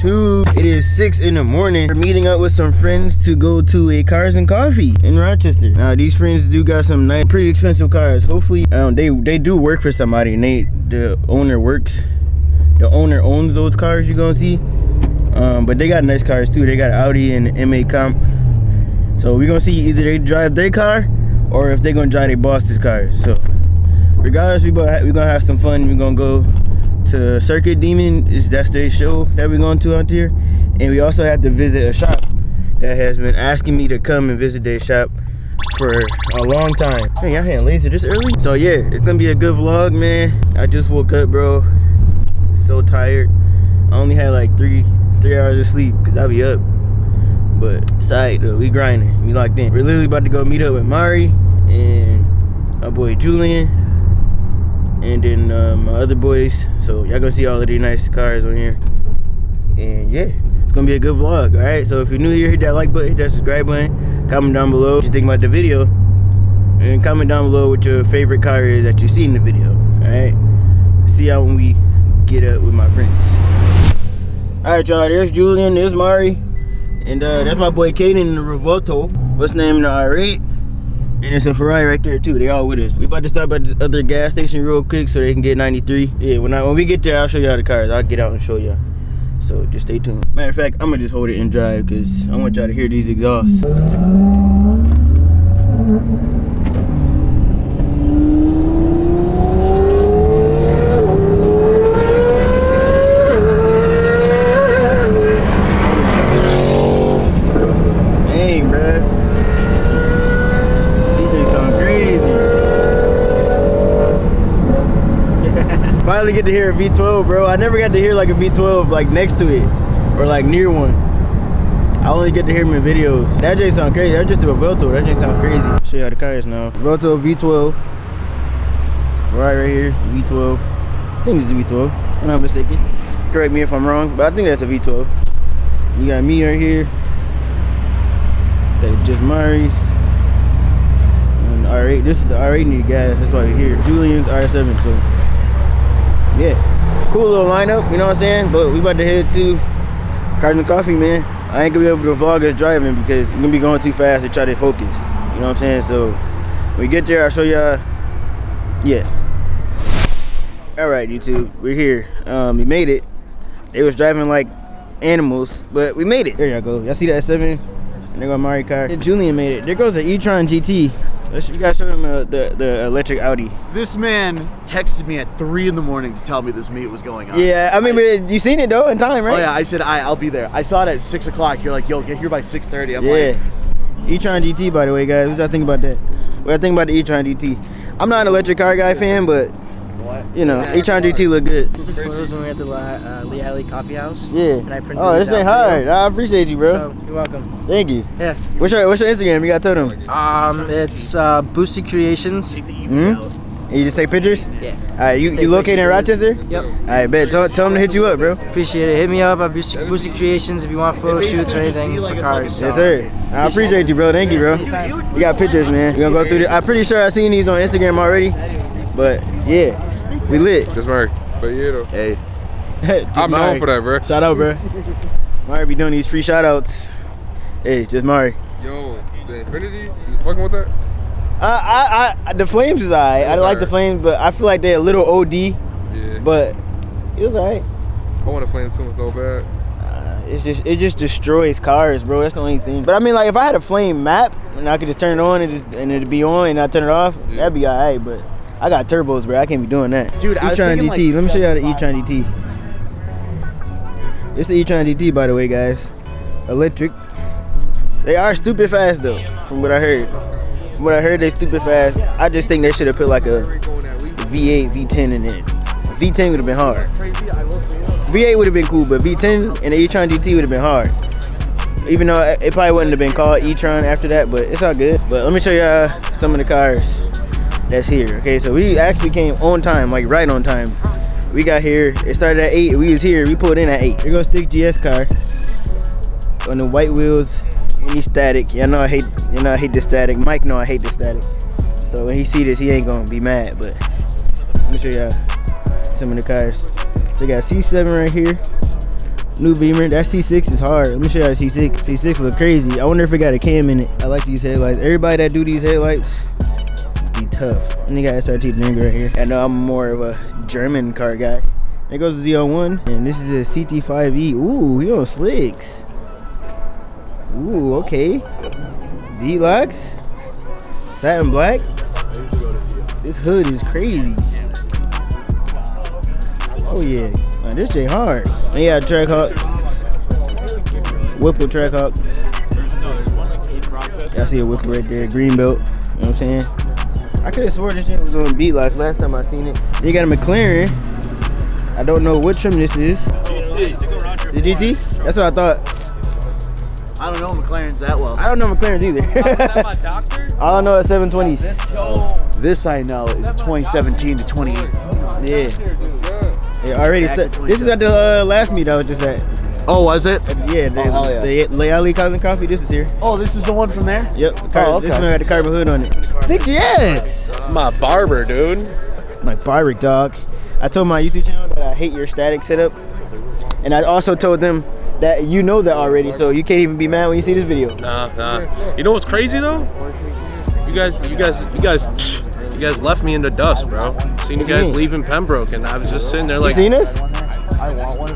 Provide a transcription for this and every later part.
YouTube. It is 6 in the morning. We're meeting up with some friends to go to a Cars and Coffee in Rochester. Now these friends do got some nice, pretty expensive cars. Hopefully, they do work for somebody, and the owner works. The owner owns those cars you're gonna see. But they got nice cars too. They got Audi and M8 Comp. So we're gonna see either they drive their car or if they're gonna drive their boss's car. So regardless, we're gonna have some fun. We're gonna go to Circuit Demon. That's their show that we're going to out there. And we also have to visit a shop that has been asking me to come and visit their shop for a long time. Hey, y'all hitting laser this early? So yeah, it's gonna be a good vlog, man. I just woke up, bro. So tired. I only had like three hours of sleep because I be up. But it's alright though, we grinding, we locked in. We're literally about to go meet up with Mari and my boy Julian, and then my other boys. So y'all gonna see all of these nice cars on here. And yeah, it's gonna be a good vlog, alright? So if you're new here, hit that like button, hit that subscribe button, comment down below what you think about the video, and comment down below what your favorite car is that you see in the video, alright? See y'all when we get up with my friends. Alright y'all, there's Julian, there's Mari. And that's my boy Caden in the Revolto. What's the name in the R8? And it's a Ferrari right there too. They all with us. We about to stop at this other gas station real quick so they can get 93. Yeah, when we get there, I'll show y'all the cars. I'll get out and show y'all. So just stay tuned. Matter of fact, I'm gonna just hold it and drive because I want y'all to hear these exhausts. Finally get to hear a V12, bro. I never got to hear like a V12 like next to it or like near one. I only get to hear them in videos. That J sound crazy. That's just a Revolto. That J sound crazy. Show y'all the cars now. Revolto V12. Right here, V12. I think it's a V12. I'm not mistaken. Correct me if I'm wrong, but I think that's a V12. You got me right here. That's just Mari's. And the R8. This is the R8 need gas. That's why we're here. Julian's R7. So yeah, cool little lineup, you know what I'm saying? But we about to head to Cars and Coffee, man. I ain't gonna be able to vlog us driving because it's gonna be going too fast to try to focus. You know what I'm saying? So when we get there, I'll show y'all. Yeah. All right, YouTube, we're here. We made it. They was driving like animals, but we made it. There y'all go. Y'all see that S7? And there go Mari car. And Julian made it. There goes the e-tron GT. You guys show them the electric Audi. This man texted me at 3 in the morning to tell me this meet was going on. Yeah, I mean, you seen it though in time, right? Oh yeah, I said I'll be there. I saw it at 6 o'clock. You're like, yo, get here by 6:30. I'm like, e-tron GT, by the way, guys. What y'all think about that? What y'all think about the e-tron GT? I'm not an electric car guy fan, but you know, e-tron GT look good. I took photos when we were at the Lee Alley Coffee House. Yeah. And I printed this ain't hard. I appreciate you, bro. So, you're welcome. Thank you. Yeah. What's your Instagram? You gotta tell them. It's Boosted Creations. And you just take pictures? Yeah. Alright, you located in Rochester? Yep. Alright, bet. Tell them to hit you up, bro. Appreciate it. Hit me up at Boosted Creations if you want photo shoots or anything for cars. So. Yes, sir. I appreciate you, bro. Thank you, bro. You got pictures, man. We're gonna go through this. I'm pretty sure I've seen these on Instagram already. But yeah, we lit. Just Mari. But yeah, though. Hey. I'm known for that, bro. Shout out, bro. Mari be doing these free shout outs. Hey, just Mari. Yo, the Infinities? You fucking with that? The flames is alright. I like the flames, but I feel like they're a little OD. Yeah. But it was alright. I want a flame too so bad. It just destroys cars, bro. That's the only thing. But I mean, like if I had a flame map and I could just turn it on and it'd be on and I turn it off, that'd be alright. But I got turbos, bro. I can't be doing that. Dude, e-tron GT. Like let me show you how the e-tron GT. It's the e-tron GT, by the way, guys. Electric. They are stupid fast though, from what I heard. From what I heard, they stupid fast. I just think they should have put like a V8, V10 in it. V10 would have been hard. V8 would have been cool, but V10 and the e-tron GT would have been hard. Even though it probably wouldn't have been called e-tron after that, but it's all good. But let me show y'all some of the cars that's here. Okay, so we actually came on time, like right on time. We got here, it started at 8, we was here, we pulled in at 8. We're gonna stick GS car on the white wheels, any static. Y'all know I hate the static. Mike know I hate the static. So when he see this, he ain't gonna be mad, but let me show y'all some of the cars. So you got C7 right here. New Beamer. That C6 is hard. Let me show you that C6. C6 look crazy. I wonder if it got a cam in it. I like these headlights. Everybody that do these headlights be tough. And they got SRT Dinger right here. I know I'm more of a German car guy. There goes the Z01. And this is a CT5E. Ooh, he on slicks. Ooh, okay. V-Locks. Satin black. This hood is crazy. Oh yeah, man, this shit hard. And yeah, Trackhawk. Whipple Trackhawk. Y'all see a Whipple right there, green belt. You know what I'm saying? I could have sworn this shit was on B-Locks last time I seen it. You got a McLaren. I don't know what trim this is. The GT? That's what I thought. I don't know McLaren's that well. I don't know McLaren's either. Is that my doctor? All I know is 720s. This I know is 2017 to 28. Yeah. Yeah, already set. This is at the last meet I was just at. Oh, was it? Yeah, the Layali Cars and Coffee. This is here. Oh, this is the one from there? Yep. Oh, okay. This one had the carbon hood on it. Think yes. My barber, dude. My barber dog. I told my YouTube channel that I hate your static setup, and I also told them that you know that already, so you can't even be mad when you see this video. Nah. You know what's crazy though? You guys left me in the dust, bro. Seen you guys leaving Pembroke, and I was just sitting there like. You seen us?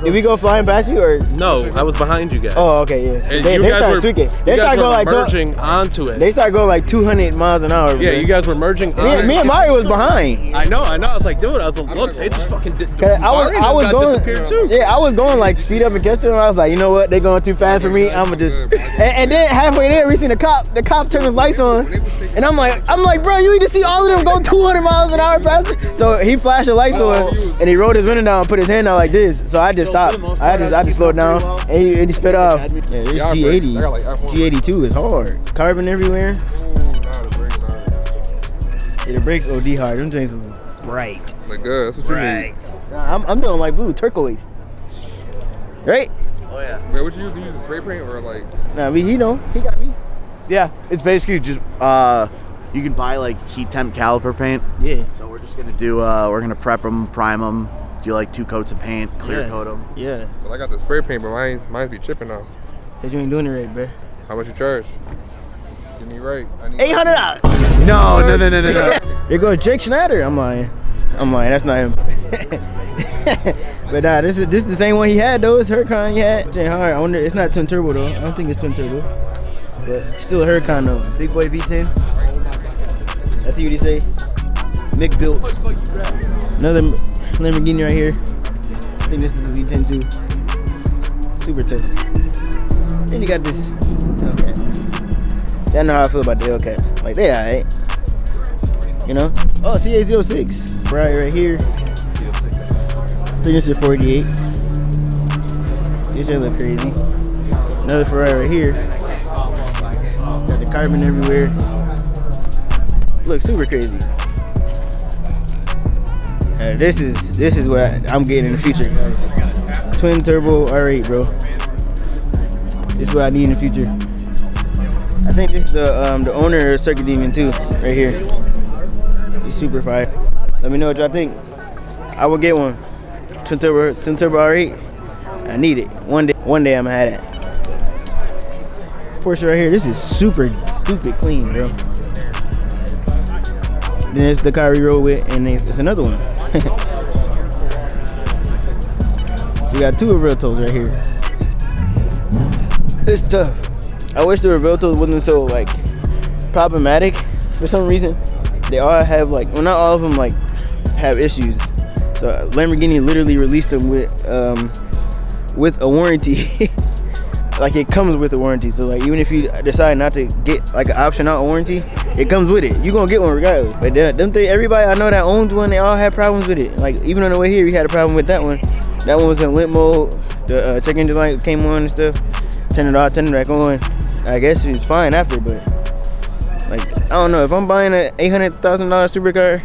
Did we go flying past you or? No, I was behind you guys. Oh, okay, yeah. They started tweaking. They started going like merging onto it. They started going like 200 miles an hour. Yeah, you guys were merging. Me and Mario was behind. I know. I was like, dude, I was like, look, they just fucking did. I was going. Disappeared too. Yeah, I was going like speed up and catch them. I was like, you know what? They going too fast for me. I'ma just. And then halfway there, we seen the cop. The cop turned his lights on, and I'm like, bro, you need to see all of them go 200 miles an hour faster. So he flashed the lights on, and he rolled his window down and put his hand out like this. So I just stopped. I just slowed down, and he sped off. Yeah, this G80. G82 is hard. Carbon everywhere. Yeah, the brakes OD hard. Them things is bright. Like good. That's what you need. I'm doing like blue turquoise. Right? Oh yeah. Wait, what you use? You use spray paint or like? Nah, he know. He got me. Yeah, it's basically just you can buy like heat temp caliper paint. Yeah. So we're just gonna do we're gonna prep them, prime them, do like 2 coats of paint, clear coat them. Yeah. Well, I got the spray paint, but mine's be chipping now. Cause you ain't doing it right, bro. How much you charge? Get me right. $800. No. There goes Jake Schneider. I'm lying. That's not him. But nah, this is the same one he had though. It's Huracan he had. It's hard. I wonder. It's not twin turbo though. I don't think it's twin turbo. But still a Huracan though. Big boy V10. I see what he say. Mick built. Another Lamborghini right here. I think this is a V10 too. Super tough. Then you got this Hellcat. Y'all know how I feel about the Hellcats. Like they alright. You know? Oh, CA06. Ferrari right here. I think it's a 48. This shit look crazy. Another Ferrari right here. Got the carbon everywhere. Looks super crazy. This is what I'm getting in the future, guys. Twin turbo R8, bro. This is what I need in the future. I think this is the owner of Circuit Demon too, right here. It's super fire. Let me know what y'all think. I will get one. Twin turbo R8. I need it. One day I'm gonna have that. Porsche right here. This is super stupid clean, bro. Then it's the car we rode with, and it's another one. So we got 2 Reveltos right here. It's tough. I wish the Reveltos wasn't so like problematic for some reason. They all have like, well, not all of them like have issues. So Lamborghini literally released them with a warranty. Like it comes with a warranty. So like even if you decide not to get like an option out warranty, it comes with it. You gonna get one regardless. But everybody I know that owns one, they all had problems with it. Like even on the way here, we had a problem with that one. That one was in limp mode. The check engine light came on and stuff. Turned it off, turned it back on. I guess it's fine after, but like I don't know. If I'm buying an $800,000 supercar,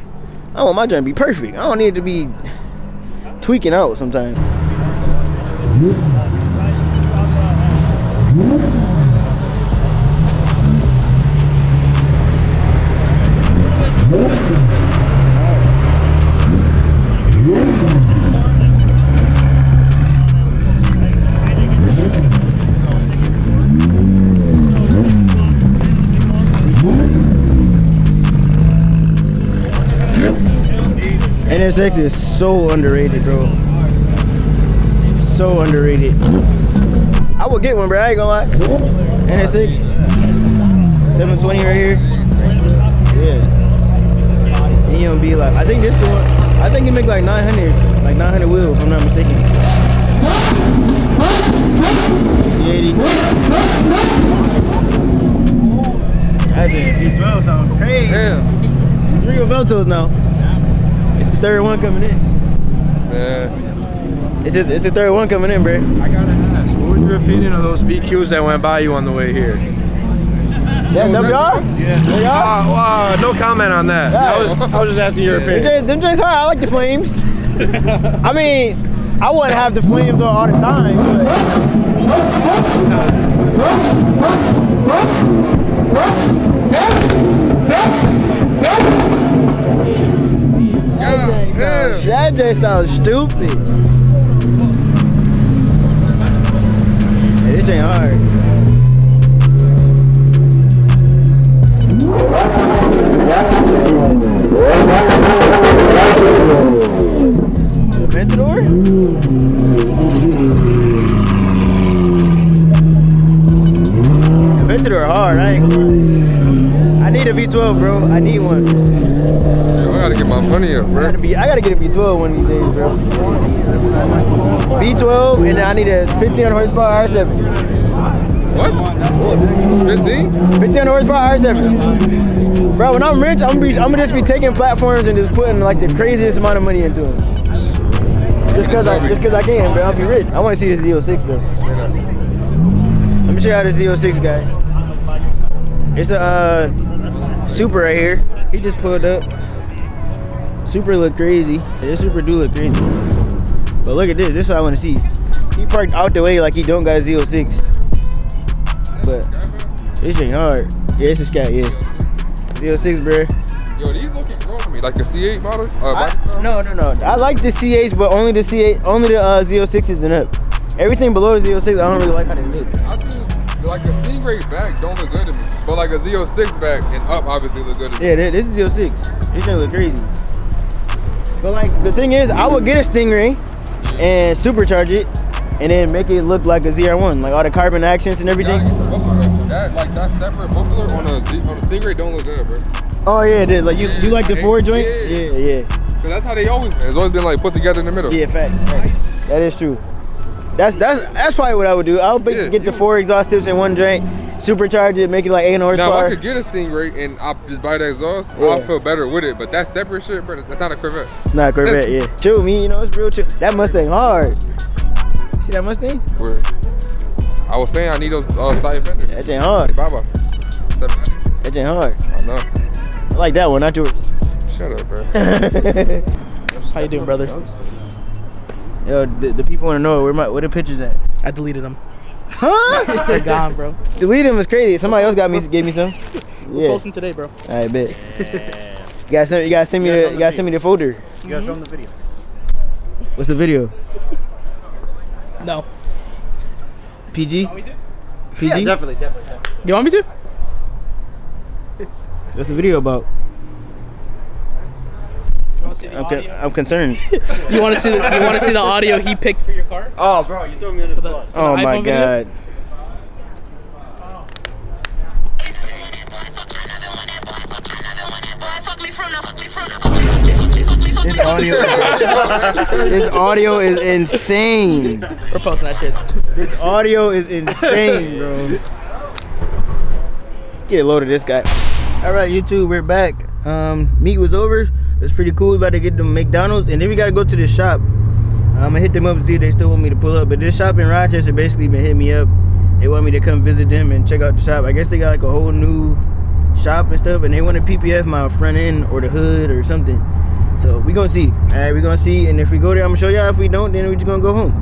I want my joint to be perfect. I don't need it to be tweaking out sometimes. NSX is so underrated, bro. So underrated. I would get one, bro. I ain't gonna lie. NSX 720 right here. Yeah. And you gonna be like, I think this the one. I think you make like 900 wheels, if I'm not mistaken. 80. That V12 sounds crazy. Damn. 3 Veltos now. It's the third one coming in. Yeah. It's the third one coming in, bro. I gotta ask, what was your opinion of those VQs that went by you on the way here? Yeah, WR? Yeah. Wow, no comment on that. Yeah. I was just asking your opinion. Them joints hard. I like the flames. I mean, I wouldn't have the flames on all the time, but... That J sounds stupid. Hey, this ain't hard. Aventador? Aventador hard, I ain't gonna lie. I need a V12, bro. I need one. I gotta get my money up, bro. I gotta get a V12 one of these days, bro. V12, and then I need a 1500 horsepower R7. What? 15? 1500 horsepower R7. Bro, when I'm rich, I'm gonna just be taking platforms and just putting like the craziest amount of money into them. Just cause I can, bro. I'll be rich. I wanna see this Z06 though. Let me show you how this Z06, guys. It's a Super right here. He just pulled up. Super look crazy. This Super do look crazy. But look at this. This is what I want to see. He parked out the way like he don't got a Z06. But this ain't hard. Yeah, it's a Scat. Yeah. Z06, bro. Yo, these looking grown to me. Like the C8 model? No. I like the C8s, but only the Z06s and up. Everything below the Z06, I don't really like how they look. I think like the Stingray back don't look good to me. But like a Z06 back and up obviously look good to me. Yeah, this is Z06. This thing look crazy. But like the thing is, I would get a Stingray and supercharge it, and then make it look like a ZR1, like all the carbon accents and everything. That separate muffler on the Stingray don't look good, bro. Oh yeah, it is. Like you like the forward joint? Yeah. Cause that's how they always been. It's always been like put together in the middle. Yeah, facts. That is true. That's probably what I would do. I would get the 4 exhaust tips in one joint, supercharge it, make it like 800 horsepower. Now if I could get a Stingray and I just buy the exhaust, I'll feel better with it. But that separate shit, bro, that's not a Corvette. Not a Corvette, yeah. Chill me, it's real chill. That Mustang hard. See that Mustang? Where? I was saying I need those side fenders. That ain't hard. Hey, Baba. That ain't hard. I know. I like that one, not yours. Shut up, bro. How you doing, brother? Yo, the people want to know where the pictures at. I deleted them. Huh? They're gone, bro. Delete them is crazy. Somebody else gave me some. We're posting today, bro. I bet. Yeah. You gotta send me the folder. You gotta show them the video. What's the video? No. PG? Want me to? PG? Yeah, definitely. You want me to? What's the video about? You want to see the audio? I'm concerned. You want to see the audio he picked for your car? Oh, bro, you threw me under the bus. Oh my God. This audio is insane. We're posting that shit. This audio is insane, bro. Get a load of this guy. All right, YouTube, we're back. Meet was over. It's pretty cool. We about to get to McDonald's, and then we gotta go to the shop. I'm gonna hit them up and see if they still want me to pull up. But this shop in Rochester basically been hitting me up. They want me to come visit them and check out the shop. I guess they got like a whole new shop and stuff, and they want to PPF my front end or the hood or something. So we gonna see. All right, we gonna see, and if we go there, I'm gonna show y'all. If we don't, then we just gonna go home.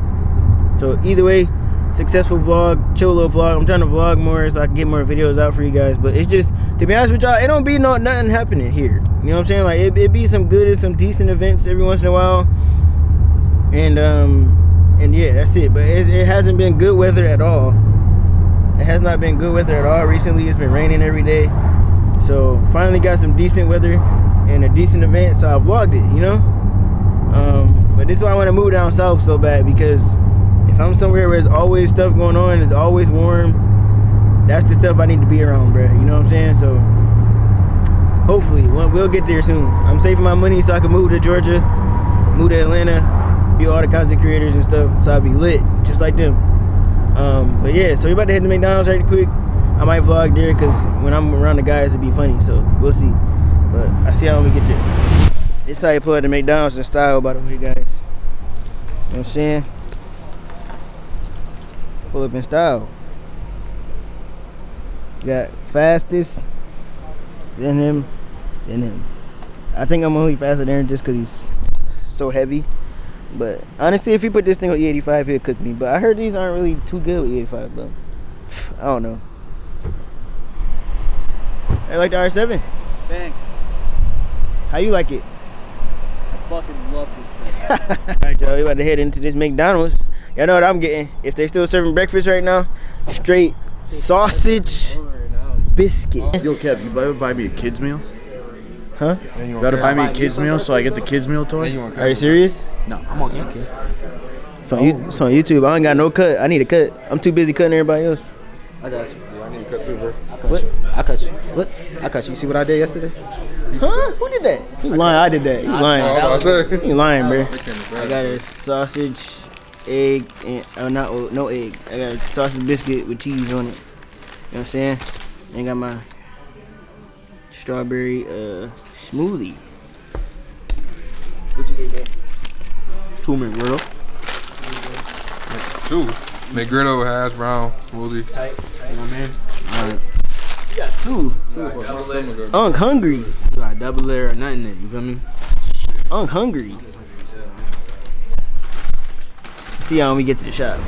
So either way, successful vlog, chill little vlog. I'm trying to vlog more so I can get more videos out for you guys. But it's just, to be honest with y'all, it don't be nothing happening here. You know what I'm saying? Like it be some good, some decent events every once in a while. And yeah, that's it. But it hasn't been good weather at all. It has not been good weather at all recently. It's been raining every day. So finally got some decent weather and a decent event. So I vlogged it, you know? But this is why I want to move down south so bad, because if I'm somewhere where there's always stuff going on, it's always warm, that's the stuff I need to be around, bro. You know what I'm saying? So hopefully we'll get there soon. I'm saving my money so I can move to Georgia, move to Atlanta, be all the content creators and stuff, so I'll be lit just like them. But yeah, so we about to head to McDonald's right quick. I might vlog there because when I'm around the guys it'd be funny, so we'll see. But I see how we get there. This is how you pull up to McDonald's in style, by the way, guys. You know what I'm saying? Pull up in style. Got fastest, then him, then him. I think I'm only faster than him just because he's so heavy. But honestly, if you put this thing on E85, it'll cook me. But I heard these aren't really too good with E85, though. I don't know. I like the R7. Thanks. How you like it? I fucking love this thing. Alright, y'all, we about to head into this McDonald's. Y'all know what I'm getting. If they still serving breakfast right now, straight sausage biscuit. Yo, Kev, you better buy me a kid's meal. Huh? You gotta buy me a kid's meal so I get the kid's meal toy. Are you serious? No, I'm okay. It's on YouTube. I ain't got no cut. I need a cut. I'm too busy cutting everybody else. I got you. Yeah, I need to cut too, bro. I cut you. What? I cut you. You see what I did yesterday? Huh? Who did that? You lying. I did that. You lying. You lying, bro. I got a sausage, egg, and no egg. I got a sausage biscuit with cheese on it. You know what I'm saying? And got my strawberry smoothie. What you get, man? 2 McGriddle. 2. McGriddle, hash brown, smoothie. Tight. You know what I mean? Alright. You got 2. I'm hungry. You got double layer or nothing there, you feel me? I'm hungry. See how when we get to the shop.